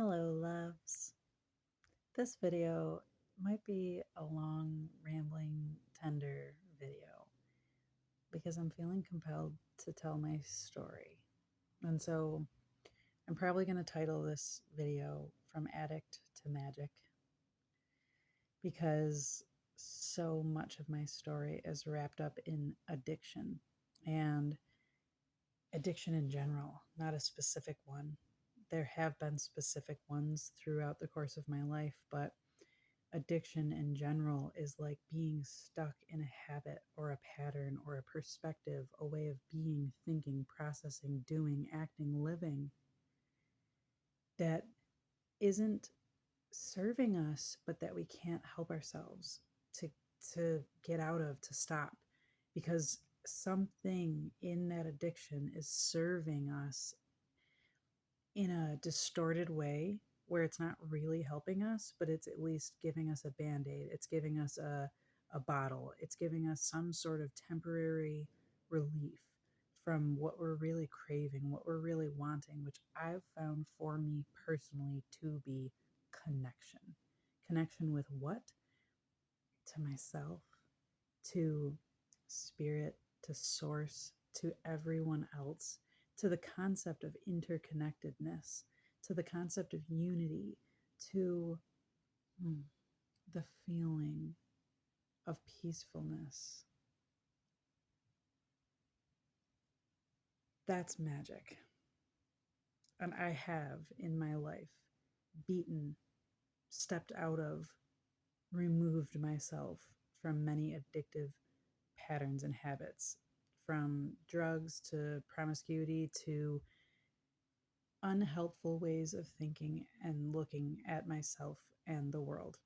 Hello, loves. This video might be a long, rambling, tender video because I'm feeling compelled to tell my story. And so I'm probably going to title this video From Addict to Magic because so much of my story is wrapped up in addiction and addiction in general, not a specific one. There have been specific ones throughout the course of my life, but addiction in general is like being stuck in a habit or a pattern or a perspective, a way of being, thinking, processing, doing, acting, living that isn't serving us, but that we can't help ourselves to get out of, to stop, because something in that addiction is serving us in a distorted way where it's not really helping us, but it's at least giving us a band aid. It's giving us a bottle. It's giving us some sort of temporary relief from what we're really craving, what we're really wanting, which I've found for me personally to be connection. Connection with what? To myself, to spirit, to source, to everyone else, to the concept of interconnectedness, to the concept of unity, to the feeling of peacefulness. That's magic. And I have in my life beaten, stepped out of, removed myself from many addictive patterns and habits, from drugs to promiscuity to unhelpful ways of thinking and looking at myself and the world.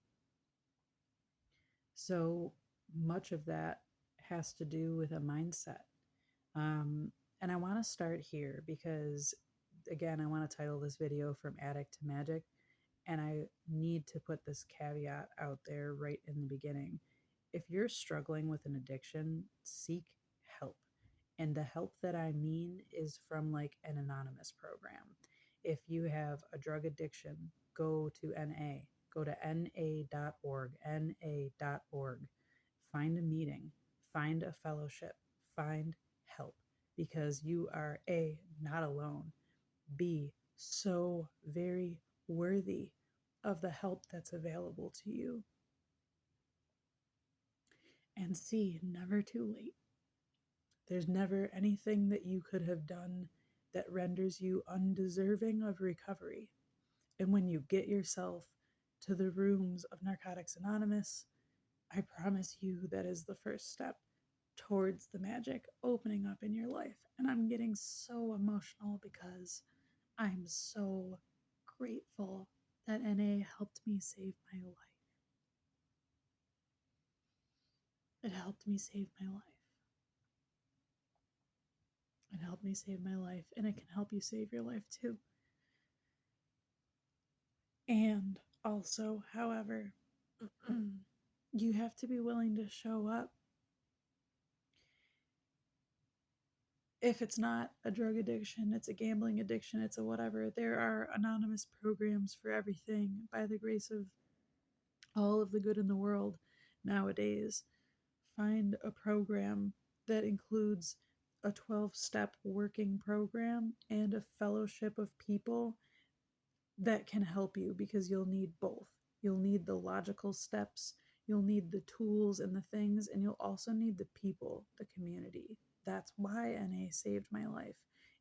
So much of that has to do with a mindset. Um, and I want to start here because, again, I want to title this video From Addict to Magic. And I need to put this caveat out there right in the beginning. If you're struggling with an addiction, seek help. And the help that I mean is from like an anonymous program. If you have a drug addiction, go to NA. Go to na.org, na.org. Find a meeting, find a fellowship, find help because you are A, not alone, B, so very worthy of the help that's available to you, and C, never too late. There's never anything that you could have done that renders you undeserving of recovery. And when you get yourself to the rooms of Narcotics Anonymous, I promise you that is the first step towards the magic opening up in your life. And I'm getting so emotional because I'm so grateful that NA helped me save my life. It helped me save my life. It helped me save my life, and it can help you save your life too. And also, however, you have to be willing to show up. If it's not a drug addiction, it's a gambling addiction, it's a whatever, there are anonymous programs for everything by the grace of all of the good in the world nowadays. Find a program that includes a 12-step working program and a fellowship of people that can help you, because you'll need both. You'll need the logical steps, you'll need the tools and the things, and you'll also need the people, the community. That's why NA saved my life.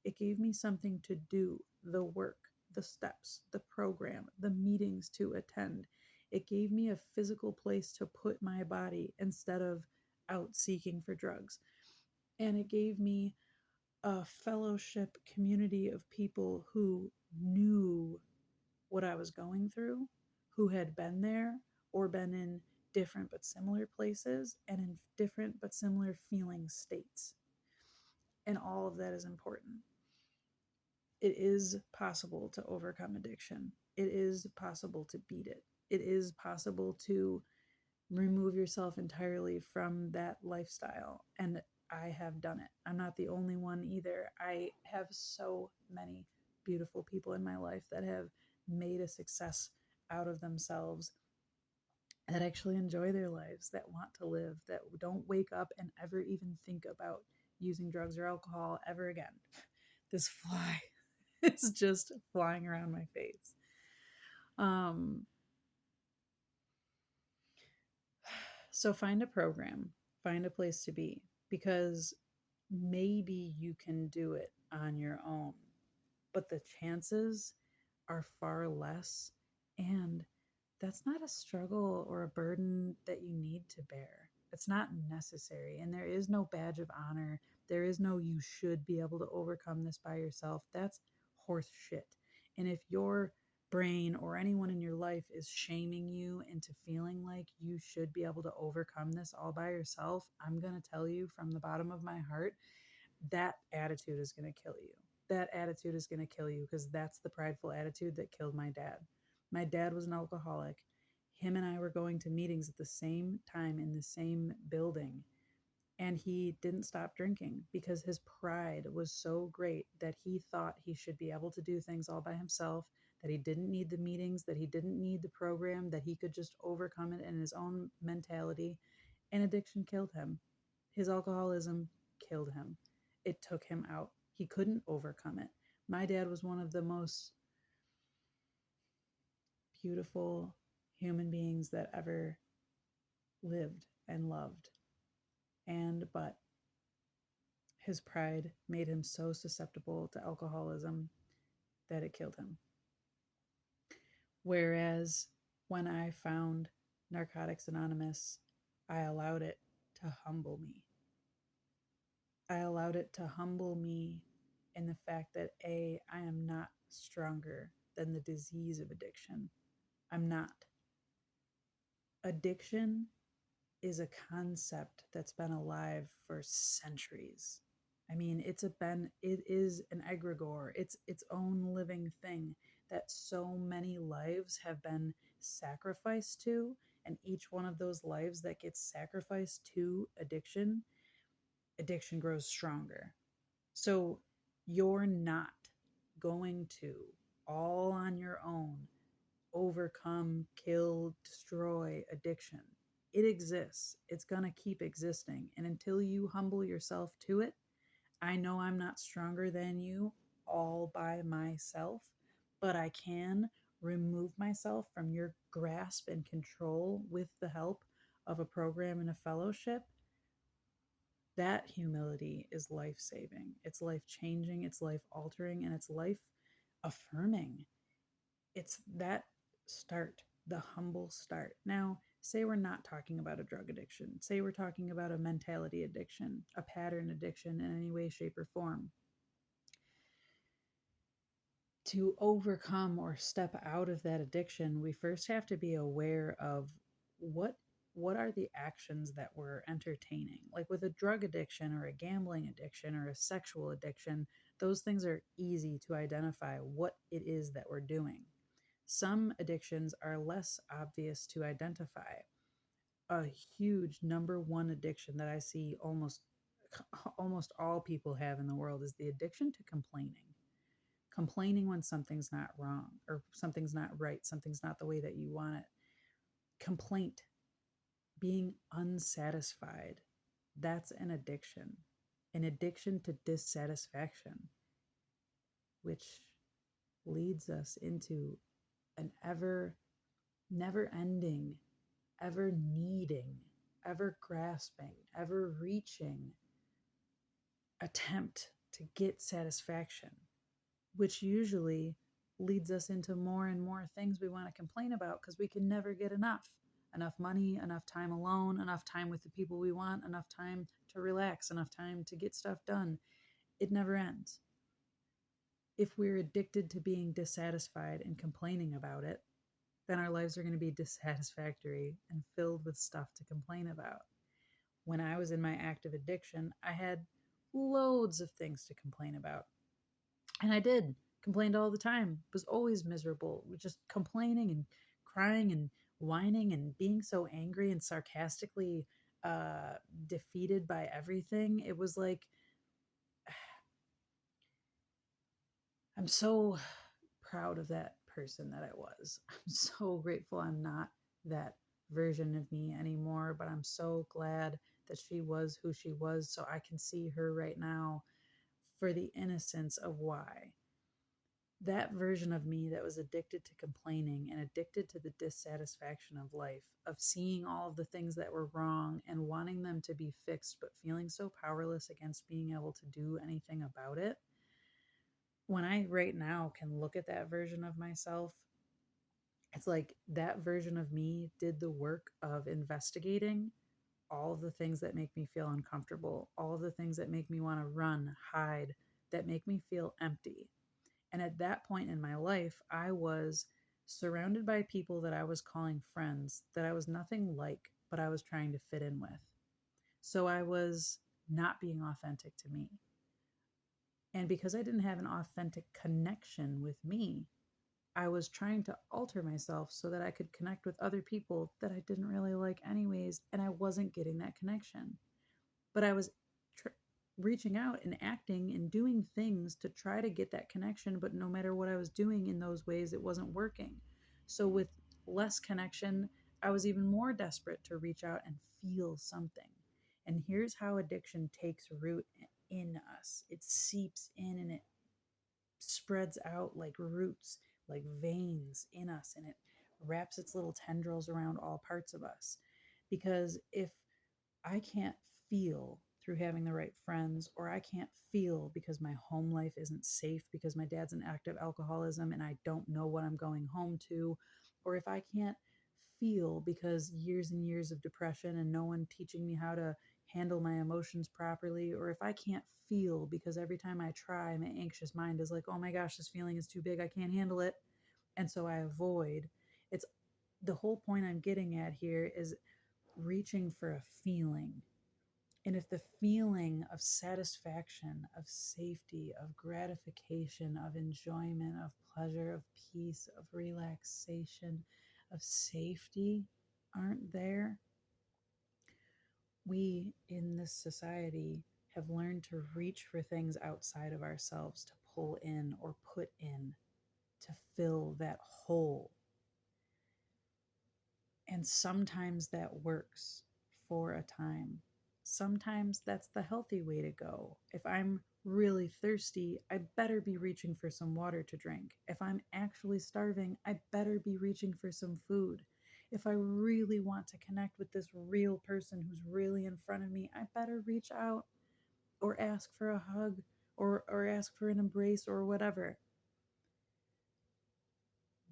It gave me something to do, the work, the steps, the program, the meetings to attend. It gave me a physical place to put my body instead of out seeking for drugs. And it gave me a fellowship community of people who knew what I was going through, who had been there or been in different but similar places and in different but similar feeling states. And all of that is important. It is possible to overcome addiction. It is possible to beat it. It is possible to remove yourself entirely from that lifestyle. And I have done it. I'm not the only one either. I have so many beautiful people in my life that have made a success out of themselves, that actually enjoy their lives, that want to live, that don't wake up and ever even think about using drugs or alcohol ever again. This fly is just flying around my face. Um, so find a program, find a place to be, because maybe you can do it on your own, but the chances are far less. And that's not a struggle or a burden that you need to bear. It's not necessary. And there is no badge of honor. There is no you should be able to overcome this by yourself. That's horse shit. And if your brain or anyone in your life is shaming you into feeling like you should be able to overcome this all by yourself, I'm going to tell you from the bottom of my heart, that attitude is going to kill you. That attitude is going to kill you, because that's the prideful attitude that killed my dad. My dad was an alcoholic. Him and I were going to meetings at the same time in the same building, and he didn't stop drinking because his pride was so great that he thought he should be able to do things all by himself, that he didn't need the meetings, that he didn't need the program, that he could just overcome it in his own mentality. And addiction killed him. His alcoholism killed him. It took him out. He couldn't overcome it. My dad was one of the most beautiful human beings that ever lived and loved. But his pride made him so susceptible to alcoholism that it killed him. Whereas when I found Narcotics Anonymous, I allowed it to humble me. I allowed it to humble me in the fact that I am not stronger than the disease of addiction. I'm not. Addiction is a concept that's been alive for centuries. I mean, it is an egragore. It's its own living thing that so many lives have been sacrificed to, and each one of those lives that gets sacrificed to addiction, addiction grows stronger. So you're not going to, all on your own, overcome, kill, destroy addiction. It exists. It's going to keep existing. And until you humble yourself to it, I know I'm not stronger than you all by myself, but I can remove myself from your grasp and control with the help of a program and a fellowship. That humility is life saving. It's life changing, it's life altering, and it's life affirming. It's that start, the humble start. Now, say we're not talking about a drug addiction. Say we're talking about a mentality addiction, a pattern addiction in any way, shape, or form. To overcome or step out of that addiction, we first have to be aware of what are the actions that we're entertaining. Like with a drug addiction or a gambling addiction or a sexual addiction, those things are easy to identify what it is that we're doing. Some addictions are less obvious to identify. A huge number one addiction that I see almost all people have in the world is the addiction to complaining. Complaining when something's not wrong or something's not right, something's not the way that you want it. Complaint, being unsatisfied, that's an addiction to dissatisfaction, which leads us into an ever never ending, ever needing, ever grasping, ever reaching attempt to get satisfaction, which usually leads us into more and more things we want to complain about because we can never get enough. Enough money, enough time alone, enough time with the people we want, enough time to relax, enough time to get stuff done. It never ends. If we're addicted to being dissatisfied and complaining about it, then our lives are going to be dissatisfactory and filled with stuff to complain about. When I was in my active addiction, I had loads of things to complain about. And I did. Complained all the time. Was always miserable. Just complaining and crying and whining and being so angry and sarcastically defeated by everything. It was like, I'm so proud of that person that I was. I'm so grateful I'm not that version of me anymore, but I'm so glad that she was who she was so I can see her right now for the innocence of why. That version of me that was addicted to complaining and addicted to the dissatisfaction of life, of seeing all of the things that were wrong and wanting them to be fixed, but feeling so powerless against being able to do anything about it. When I right now can look at that version of myself, it's like that version of me did the work of investigating all of the things that make me feel uncomfortable, all of the things that make me want to run, hide, that make me feel empty. And at that point in my life, I was surrounded by people that I was calling friends that I was nothing like, but I was trying to fit in with. So I was not being authentic to me. And because I didn't have an authentic connection with me, I was trying to alter myself so that I could connect with other people that I didn't really like, anyways. And I wasn't getting that connection. But I was tr- reaching out and acting and doing things to try to get that connection. But no matter what I was doing in those ways, it wasn't working. So, with less connection, I was even more desperate to reach out and feel something. And here's how addiction takes root in us: it seeps in and it spreads out like roots, like veins in us, and it wraps its little tendrils around all parts of us. Because if I can't feel through having the right friends, or I can't feel because my home life isn't safe because my dad's in active alcoholism and I don't know what I'm going home to, or if I can't feel because years and years of depression and no one teaching me how to handle my emotions properly, or if I can't feel because every time I try, my anxious mind is like, oh my gosh, this feeling is too big, I can't handle it. And so I avoid. It's the whole point I'm getting at here is reaching for a feeling. And if the feeling of satisfaction, of safety, of gratification, of enjoyment, of pleasure, of peace, of relaxation, of safety aren't there, we in this society have learned to reach for things outside of ourselves to pull in or put in to fill that hole. And sometimes that works for a time. Sometimes that's the healthy way to go. If I'm really thirsty, I better be reaching for some water to drink. If I'm actually starving, I better be reaching for some food. If I really want to connect with this real person who's really in front of me, I better reach out or ask for a hug or ask for an embrace or whatever.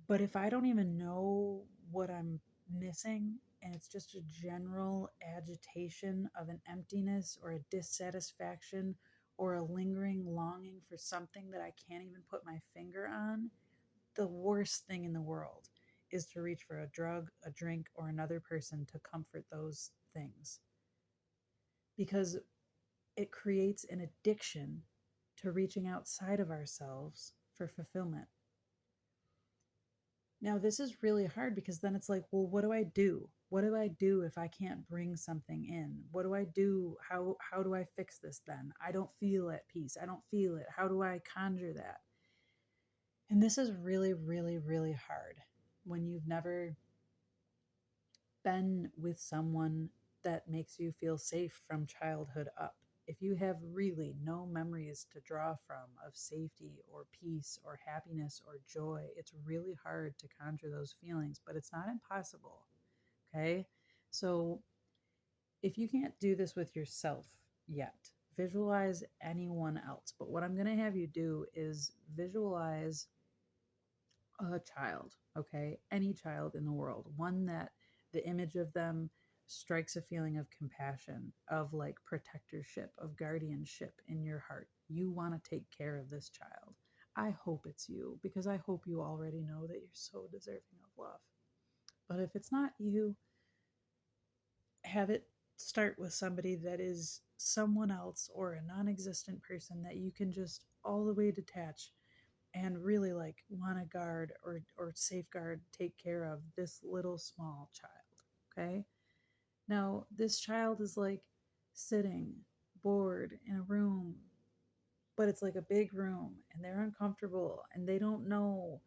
But if I don't even know what I'm missing, and it's just a general agitation of an emptiness or a dissatisfaction or a lingering longing for something that I can't even put my finger on, the worst thing in the world is to reach for a drug, a drink, or another person to comfort those things. Because it creates an addiction to reaching outside of ourselves for fulfillment. Now, this is really hard because then it's like, well, what do I do? What do I do if I can't bring something in? What do I do? How do I fix this then? I don't feel at peace. I don't feel it. How do I conjure that? And this is really, really, really hard when you've never been with someone that makes you feel safe from childhood up. If you have really no memories to draw from of safety or peace or happiness or joy, it's really hard to conjure those feelings, but it's not impossible. Okay. So if you can't do this with yourself yet, visualize anyone else. But what I'm going to have you do is visualize a child, okay? Any child in the world, one that the image of them strikes a feeling of compassion, of like protectorship, of guardianship in your heart. You want to take care of this child. I hope it's you because I hope you already know that you're so deserving of love. But if it's not you, have it start with somebody that is someone else or a non existent person that you can just all the way detach and really like want to guard or safeguard, take care of this little small child. Okay. Now, this child is like sitting bored in a room, but it's like a big room and they're uncomfortable and they don't know.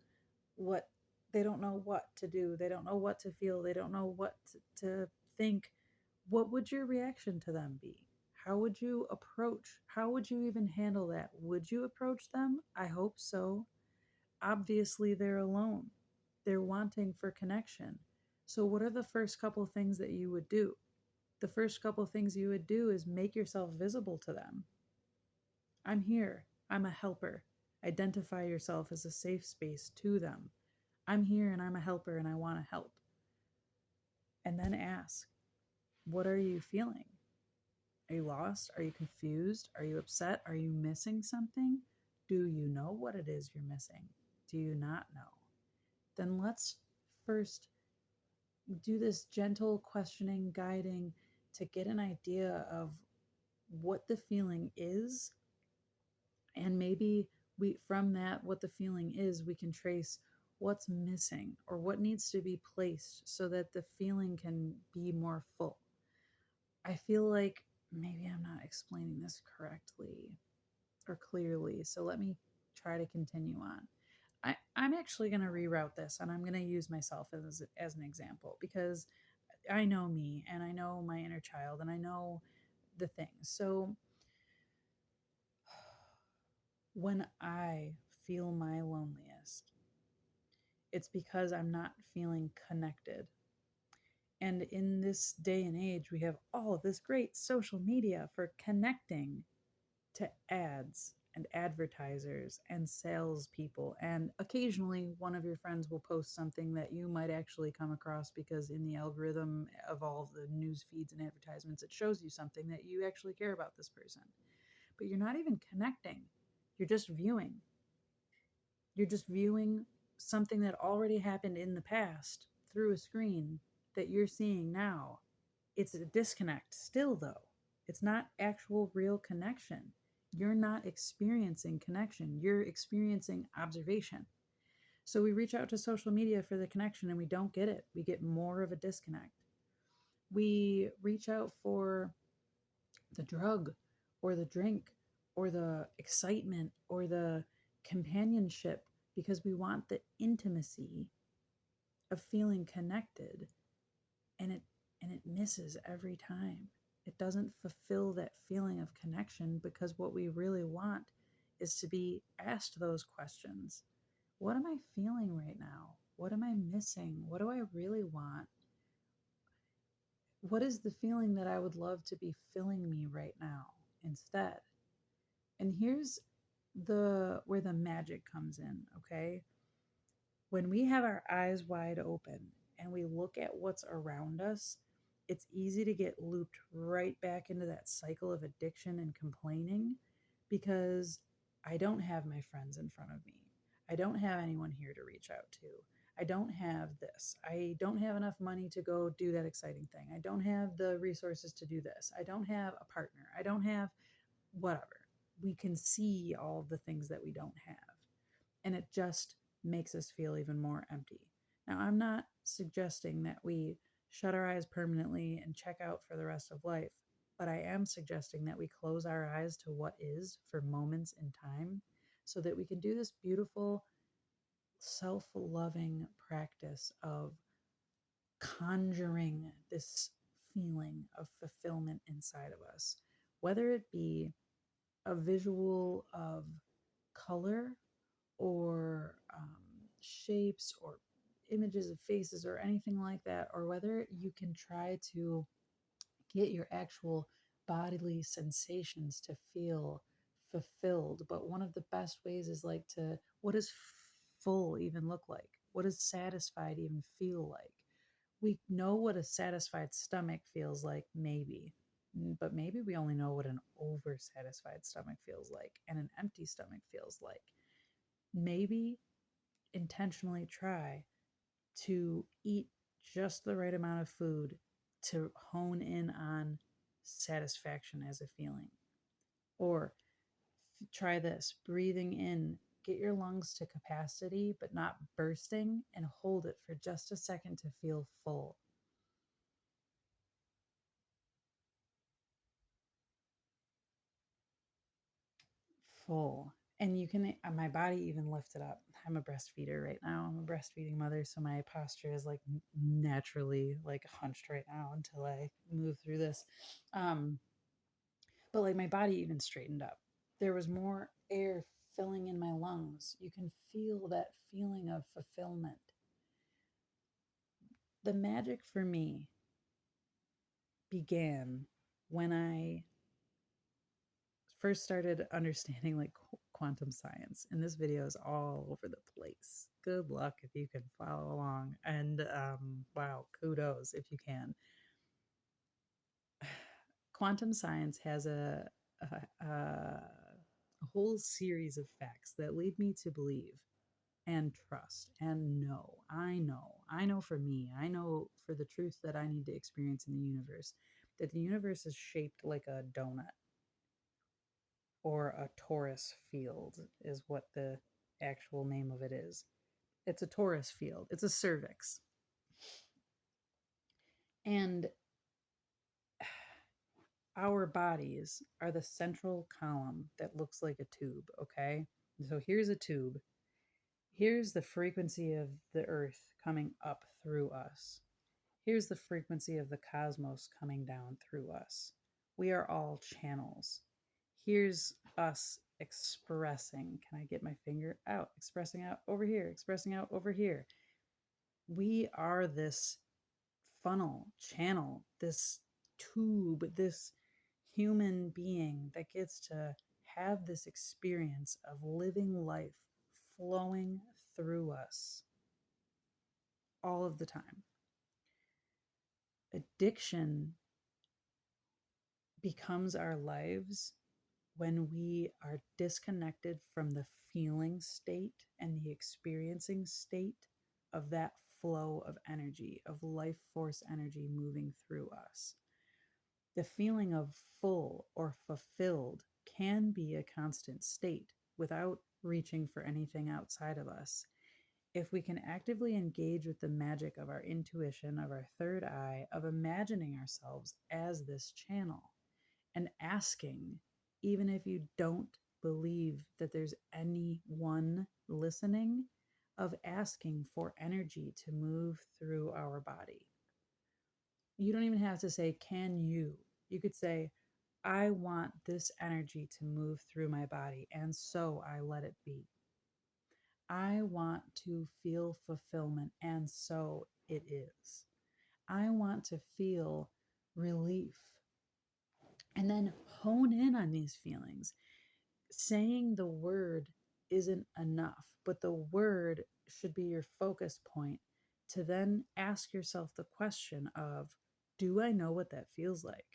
what they don't know what to do. They don't know what to feel. They don't know what to think. What would your reaction to them be? How would you approach? How would you even handle that? Would you approach them? I hope so. Obviously, they're alone. They're wanting for connection. So, what are the first couple things that you would do? The first couple things you would do is make yourself visible to them. I'm here. I'm a helper. Identify yourself as a safe space to them. I'm here and I'm a helper and I want to help. And then ask, what are you feeling? Are you lost? Are you confused? Are you upset? Are you missing something? Do you know what it is you're missing? Do you not know? Then let's first do this gentle questioning, guiding to get an idea of what the feeling is. And maybe we, from that, what the feeling is, we can trace what's missing or what needs to be placed so that the feeling can be more full. I feel like maybe I'm not explaining this correctly or clearly. So let me try to continue on. I'm actually going to reroute this and I'm going to use myself as an example because I know me and I know my inner child and I know the things. So when I feel my loneliest, it's because I'm not feeling connected. And in this day and age, we have all of this great social media for connecting to ads and advertisers and salespeople. And occasionally, one of your friends will post something that you might actually come across because in the algorithm of all of the news feeds and advertisements, it shows you something that you actually care about this person. But you're not even connecting, you're just viewing. You're just viewing something that already happened in the past through a screen that you're seeing now. It's a disconnect still, though. It's not actual real connection. You're not experiencing connection, you're experiencing observation. So we reach out to social media for the connection and we don't get it. We get more of a disconnect. We reach out for the drug or the drink or the excitement or the companionship because we want the intimacy of feeling connected, and it misses every time. It doesn't fulfill that feeling of connection because what we really want is to be asked those questions. What am I feeling right now? What am I missing? What do I really want? What is the feeling that I would love to be filling me right now instead? And here's the where the magic comes in, okay? When we have our eyes wide open and we look at what's around us, it's easy to get looped right back into that cycle of addiction and complaining because I don't have my friends in front of me. I don't have anyone here to reach out to. I don't have this. I don't have enough money to go do that exciting thing. I don't have the resources to do this. I don't have a partner. I don't have whatever. We can see all of the things that we don't have. And it just makes us feel even more empty. Now, I'm not suggesting that we shut our eyes permanently and check out for the rest of life, but I am suggesting that we close our eyes to what is for moments in time so that we can do this beautiful, self loving practice of conjuring this feeling of fulfillment inside of us, whether it be a visual of color or shapes or images of faces or anything like that, or whether you can try to get your actual bodily sensations to feel fulfilled. But one of the best ways is like to, what does full even look like? What does satisfied even feel like? We know what a satisfied stomach feels like, maybe, but maybe we only know what an oversatisfied stomach feels like and an empty stomach feels like. Maybe intentionally try to eat just the right amount of food to hone in on satisfaction as a feeling. Or try this, breathing in, get your lungs to capacity, but not bursting, and hold it for just a second to feel full. Full. And you can, my body even lifted up. I'm a breastfeeder right now. I'm a breastfeeding mother, so my posture is like naturally like hunched right now until I move through this. Um, but like my body even straightened up. There was more air filling in my lungs. You can feel that feeling of fulfillment. The magic for me began when I first started understanding like quantum science. And this video is all over the place. Good luck if you can follow along. And wow, kudos if you can. Quantum science has a whole series of facts that lead me to believe and trust and know for me, I know for the truth that I need to experience in the universe, that the universe is shaped like a donut or a torus field, is what the actual name of it is. It's a torus field, it's a cervix. And our bodies are the central column that looks like a tube, okay? So here's a tube. Here's the frequency of the earth coming up through us. Here's the frequency of the cosmos coming down through us. We are all channels. Here's us expressing. Can I get my finger out? Expressing out over here, expressing out over here. We are this funnel, channel, this tube, this human being that gets to have this experience of living life flowing through us all of the time. Addiction becomes our lives when we are disconnected from the feeling state and the experiencing state of that flow of energy, of life force energy moving through us. The feeling of full or fulfilled can be a constant state without reaching for anything outside of us. If we can actively engage with the magic of our intuition, of our third eye, of imagining ourselves as this channel and asking, even if you don't believe that there's anyone listening, of asking for energy to move through our body. You don't even have to say, can you? You could say, I want this energy to move through my body, and so I let it be. I want to feel fulfillment, and so it is. I want to feel relief. And then hone in on these feelings. Saying the word isn't enough, but the word should be your focus point to then ask yourself the question of, do I know what that feels like?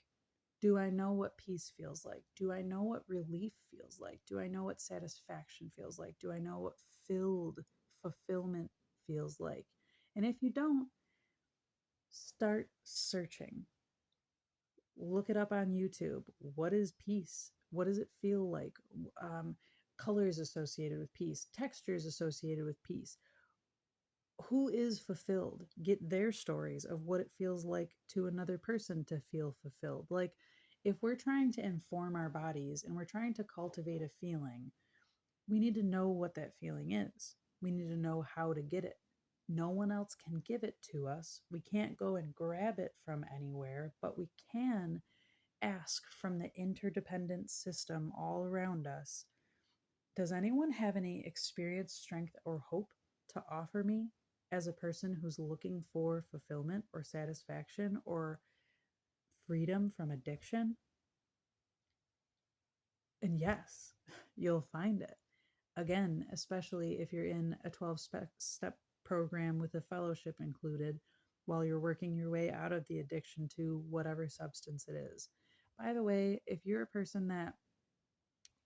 Do I know what peace feels like? Do I know what relief feels like? Do I know what satisfaction feels like? Do I know what filled fulfillment feels like? And if you don't, start searching. Look it up on YouTube. What is peace? What does it feel like? Um, Colors associated with peace, textures associated with peace. Who is fulfilled? Get their stories of what it feels like to another person to feel fulfilled. Like, if we're trying to inform our bodies and we're trying to cultivate a feeling, we need to know what that feeling is. We need to know how to get it. No one else can give it to us. We can't go and grab it from anywhere, but we can ask from the interdependent system all around us. Does anyone have any experience, strength, or hope to offer me as a person who's looking for fulfillment or satisfaction or freedom from addiction? And yes, you'll find it. Again, especially if you're in a 12-step program with a fellowship included while you're working your way out of the addiction to whatever substance it is. By the way, if you're a person that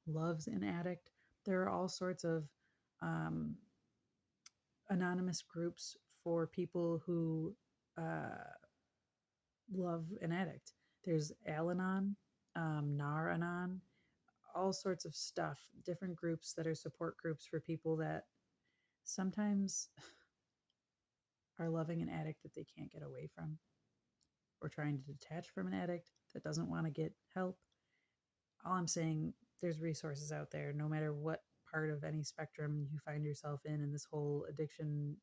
loves an addict, there are all sorts of um, anonymous groups for people who uh, love an addict. There's Al Anon, Nar Anon, all sorts of stuff, different groups that are support groups for people that sometimes are loving an addict that they can't get away from, or trying to detach from an addict that doesn't want to get help. All I'm saying, there's resources out there, no matter what part of any spectrum you find yourself in this whole addiction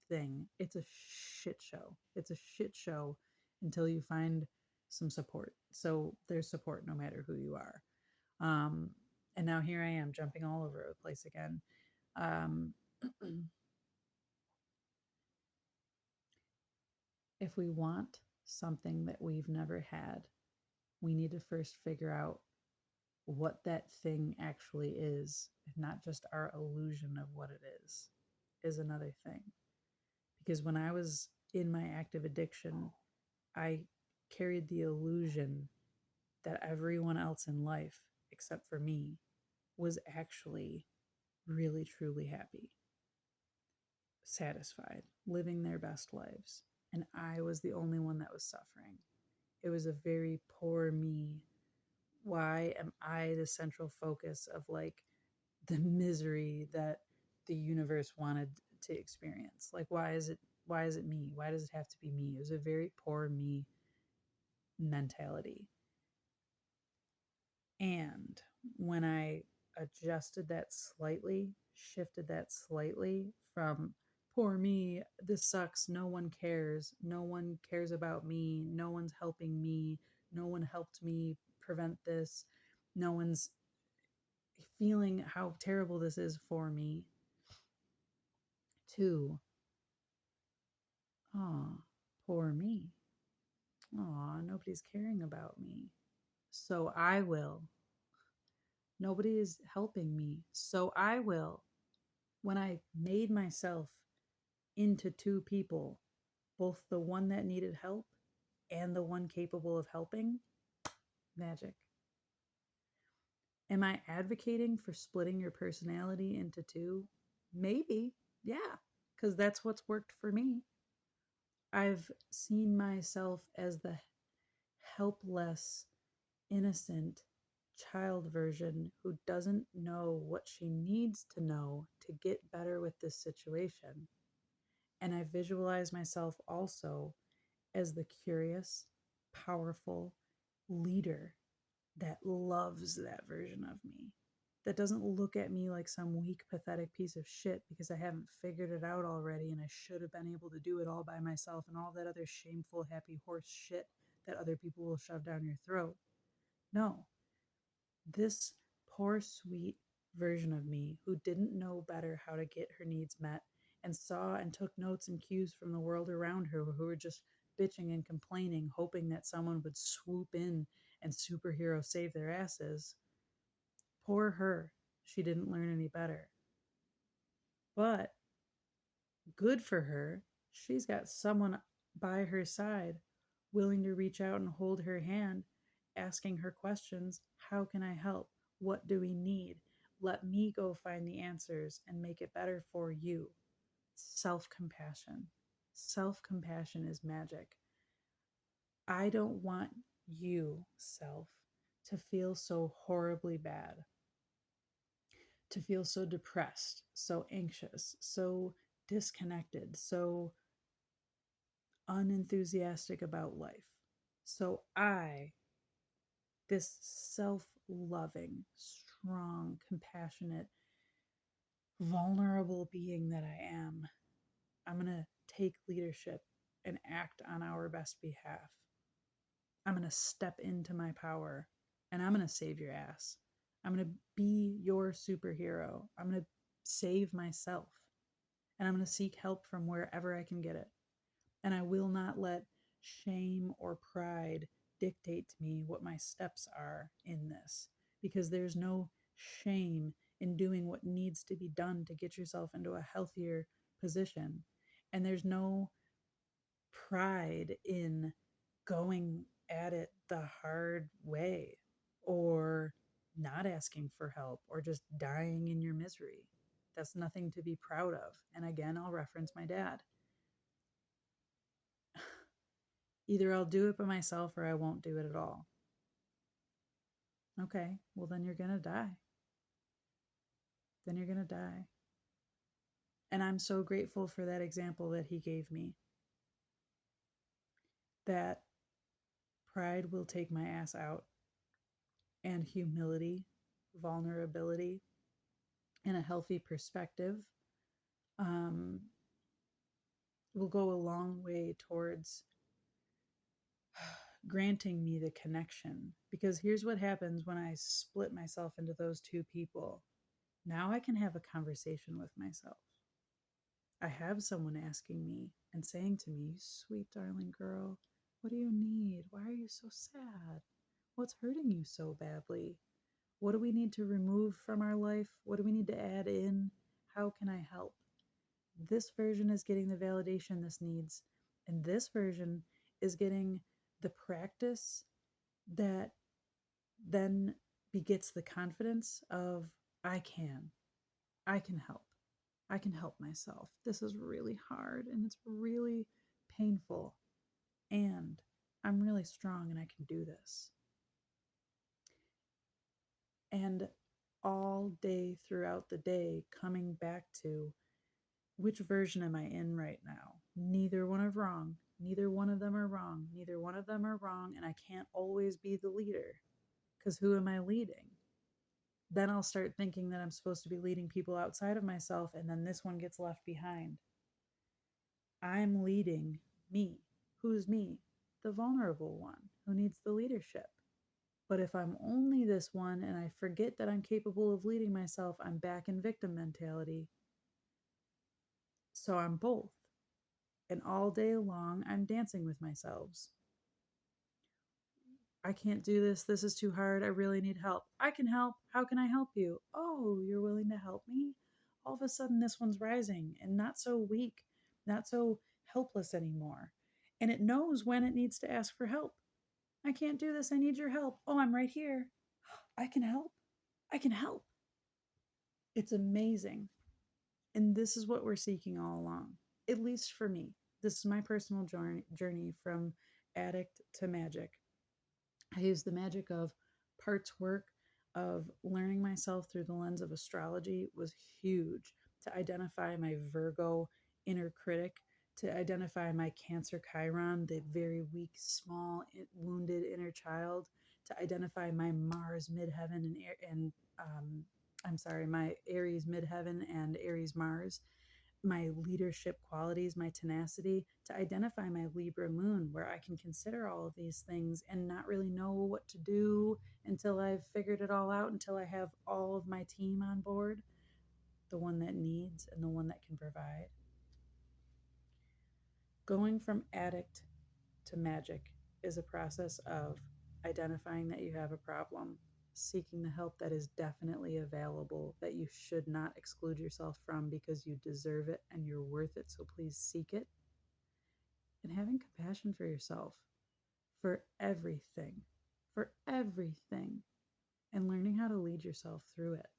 thing, it's a shit show. It's a shit show until you find some support. So there's support no matter who you are. Um, and now here I am jumping all over the place again. Um, if we want something that we've never had, we need to first figure out what that thing actually is, not just our illusion of what it is another thing. Because when I was in my active addiction, I carried the illusion that everyone else in life, except for me, was actually really, truly happy, satisfied, living their best lives. And I was the only one that was suffering. It was a very poor me. Why am I the central focus of like the misery that the universe wanted to experience? Like, why is it me? Why does it have to be me? It was a very poor me mentality. And when I adjusted that slightly, shifted that slightly from poor me, this sucks, no one cares about me, no one's helping me, no one helped me prevent this, no one's feeling how terrible this is for me, to, oh, poor me. Aw, nobody's caring about me. So I will. Nobody is helping me. So I will. When I made myself into two people, both the one that needed help and the one capable of helping, magic. Am I advocating for splitting your personality into two? Maybe. Yeah, because that's what's worked for me. I've seen myself as the helpless, innocent child version who doesn't know what she needs to know to get better with this situation. And I visualize myself also as the curious, powerful leader that loves that version of me. That doesn't look at me like some weak, pathetic piece of shit because I haven't figured it out already and I should have been able to do it all by myself and all that other shameful, happy horse shit that other people will shove down your throat. No, this poor, sweet version of me who didn't know better how to get her needs met and saw and took notes and cues from the world around her who were just bitching and complaining, hoping that someone would swoop in and superhero save their asses. Poor her. She didn't learn any better. But good for her. She's got someone by her side willing to reach out and hold her hand, asking her questions. How can I help? What do we need? Let me go find the answers and make it better for you. Self compassion. Self compassion is magic. I don't want you, self, to feel so horribly bad, to feel so depressed, so anxious, so disconnected, so unenthusiastic about life. So this self loving, strong, compassionate, vulnerable being that I am, I'm going to take leadership and act on our best behalf. I'm going to step into my power and I'm going to save your ass. I'm going to be your superhero. I'm going to save myself and I'm going to seek help from wherever I can get it. And I will not let shame or pride dictate to me what my steps are in this, because there's no shame in doing what needs to be done to get yourself into a healthier position. And there's no pride in going at it the hard way or not asking for help or just dying in your misery. That's nothing to be proud of. And again, I'll reference my dad. Either I'll do it by myself or I won't do it at all. Okay, well, then you're going to die. Then you're going to die. And I'm so grateful for that example that he gave me. That pride will take my ass out, and humility, vulnerability, and a healthy perspective um, will go a long way towards granting me the connection. Because here's what happens when I split myself into those two people. Now I can have a conversation with myself. I have someone asking me and saying to me, "Sweet darling girl, what do you need? Why are you so sad? What's hurting you so badly? What do we need to remove from our life? What do we need to add in? How can I help?" This version is getting the validation this needs, and this version is getting the practice that then begets the confidence of I can. I can help. I can help myself. This is really hard and it's really painful. And I'm really strong and I can do this. And all day throughout the day, coming back to which version am I in right now? Neither one are wrong. Neither one of them are wrong. Neither one of them are wrong. And I can't always be the leader because who am I leading? Then I'll start thinking that I'm supposed to be leading people outside of myself, and then this one gets left behind. I'm leading me. Who's me? The vulnerable one who needs the leadership. But if I'm only this one and I forget that I'm capable of leading myself, I'm back in victim mentality. So I'm both. And all day long, I'm dancing with myself. I can't do this. This is too hard. I really need help. I can help. How can I help you? Oh, you're willing to help me? All of a sudden, this one's rising and not so weak, not so helpless anymore. And it knows when it needs to ask for help. I can't do this. I need your help. Oh, I'm right here. I can help. I can help. It's amazing. And this is what we're seeking all along, at least for me. This is my personal journey from addict to magic. I use the magic of parts work, of learning myself through the lens of astrology was huge to identify my Virgo inner critic, to identify my Cancer Chiron, the very weak, small, wounded inner child, to identify my Mars midheaven and I'm sorry, my Aries midheaven and Aries Mars, my leadership qualities, my tenacity, to identify my Libra moon, where I can consider all of these things and not really know what to do until I've figured it all out, until I have all of my team on board, the one that needs and the one that can provide. Going from addict to magic is a process of identifying that you have a problem, seeking the help that is definitely available, that you should not exclude yourself from because you deserve it and you're worth it, so please seek it, and having compassion for yourself for everything, for everything, and learning how to lead yourself through it.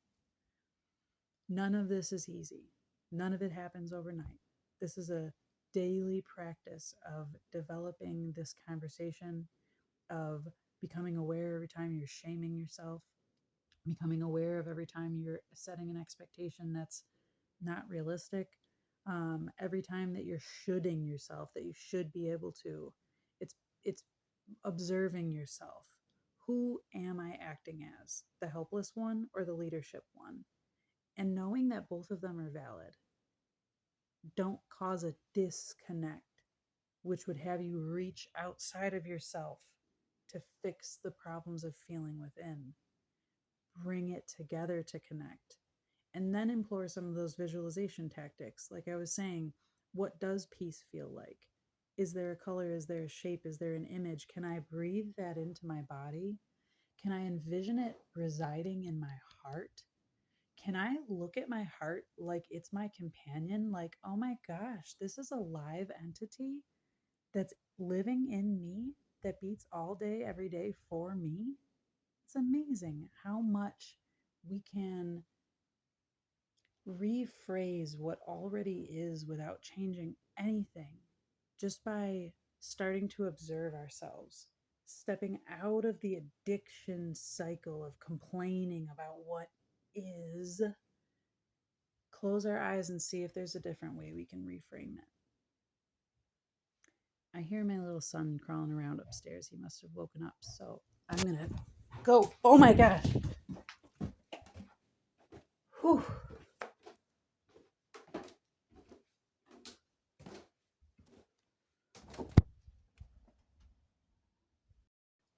None of this is easy. None of it happens overnight. This is a daily practice of developing this conversation, of becoming aware every time you're shaming yourself, becoming aware of every time you're setting an expectation that's not realistic, every time that you're shoulding yourself, that you should be able to. It's observing yourself. Who am I acting as? The helpless one or the leadership one? And knowing that both of them are valid. Don't cause a disconnect, which would have you reach outside of yourself to fix the problems of feeling within. Bring it together to connect. And then employ some of those visualization tactics. Like I was saying, what does peace feel like? Is there a color? Is there a shape? Is there an image? Can I breathe that into my body? Can I envision it residing in my heart? Can I look at my heart like it's my companion? Like, oh my gosh, this is a live entity that's living in me, that beats all day, every day for me. It's amazing how much we can rephrase what already is without changing anything, just by starting to observe ourselves, stepping out of the addiction cycle of complaining about what is. Close our eyes and see if there's a different way we can reframe it. I hear my little son crawling around upstairs. He must have woken up, so I'm gonna go. Oh my gosh. Whew.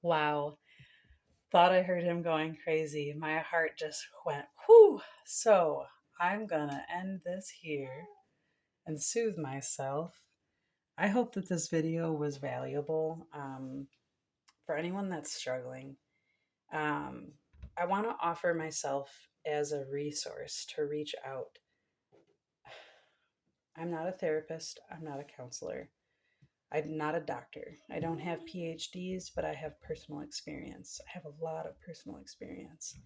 Wow. Thought I heard him going crazy. My heart just went, whew. So I'm going to end this here and soothe myself. I hope that this video was valuable for anyone that's struggling. Um, I want to offer myself as a resource to reach out. I'm not a therapist, I'm not a counselor, I'm not a doctor. I don't have PhDs, but I have personal experience. I have a lot of personal experience.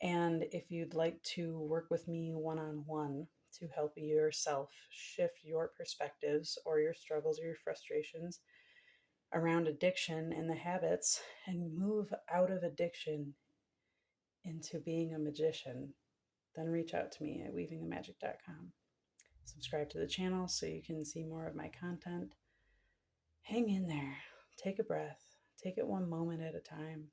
And if you'd like to work with me one on one to help yourself shift your perspectives or your struggles or your frustrations around addiction and the habits and move out of addiction into being a magician, then reach out to me at weavingthemagic.com. Subscribe to the channel so you can see more of my content. Hang in there, take a breath, take it one moment at a time,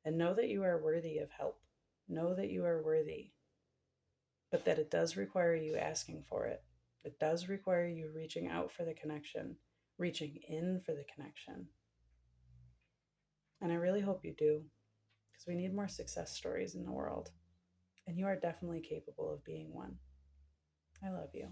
and know that you are worthy of help. Know that you are worthy, but that it does require you asking for it. It does require you reaching out for the connection, reaching in for the connection. And I really hope you do, because we need more success stories in the world. And you are definitely capable of being one. I love you.